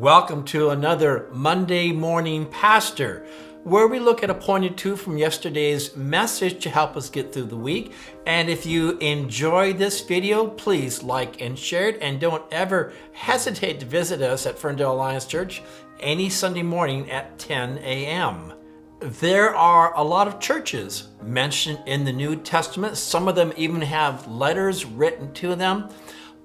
Welcome to another Monday Morning Pastor, where we look at a point or two from yesterday's message to help us get through the week. And if you enjoy this video, please like and share it, and don't ever hesitate to visit us at Ferndale Alliance Church any Sunday morning at 10 a.m. There are a lot of churches mentioned in the New Testament. Some of them even have letters written to them.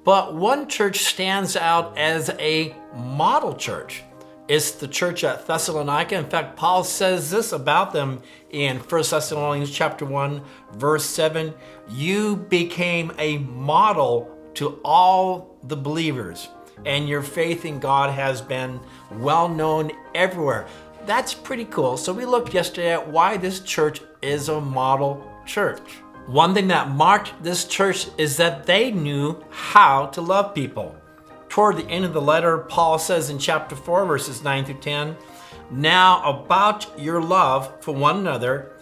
But one church stands out as a model church. It's the church at Thessalonica. In fact, Paul says this about them in 1 Thessalonians chapter 1, verse 7. You became a model to all the believers, and your faith in God has been well known everywhere. That's pretty cool. So we looked yesterday at why this church is a model church. One thing that marked this church is that they knew how to love people. Toward the end of the letter, Paul says in chapter 4, verses 9 through 10, "Now about your love for one another,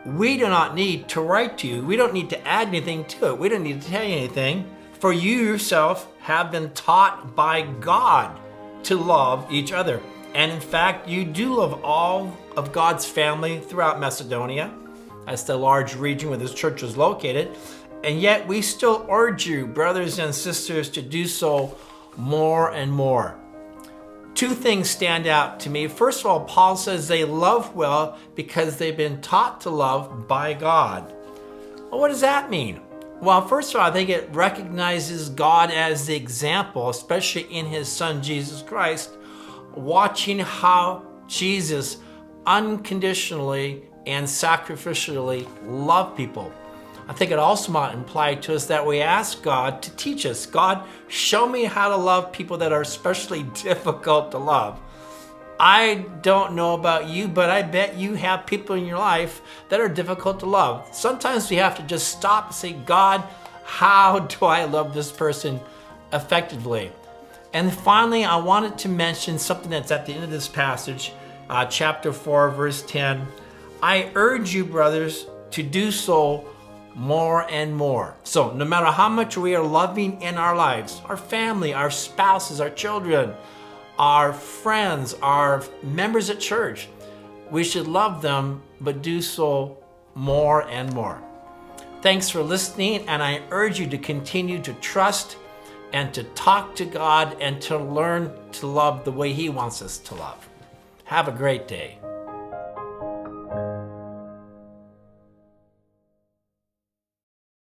we do not need to write to you. We don't need to add anything to it. We don't need to tell you anything. For you yourself have been taught by God to love each other. And in fact, you do love all of God's family throughout Macedonia." That's the large region where this church is located. "And yet we still urge you, brothers and sisters, to do so more and more." Two things stand out to me. First of all, Paul says they love well because they've been taught to love by God. Well, what does that mean? Well, first of all, I think it recognizes God as the example, especially in his son, Jesus Christ, watching how Jesus unconditionally and sacrificially love people. I think it also might imply to us that we ask God to teach us. God, show me how to love people that are especially difficult to love. I don't know about you, but I bet you have people in your life that are difficult to love. Sometimes we have to just stop and say, God, how do I love this person effectively? And finally, I wanted to mention something that's at the end of this passage, chapter 4, verse 10. "I urge you, brothers, to do so more and more." So no matter how much we are loving in our lives, our family, our spouses, our children, our friends, our members at church, we should love them, but do so more and more. Thanks for listening, and I urge you to continue to trust and to talk to God and to learn to love the way He wants us to love. Have a great day.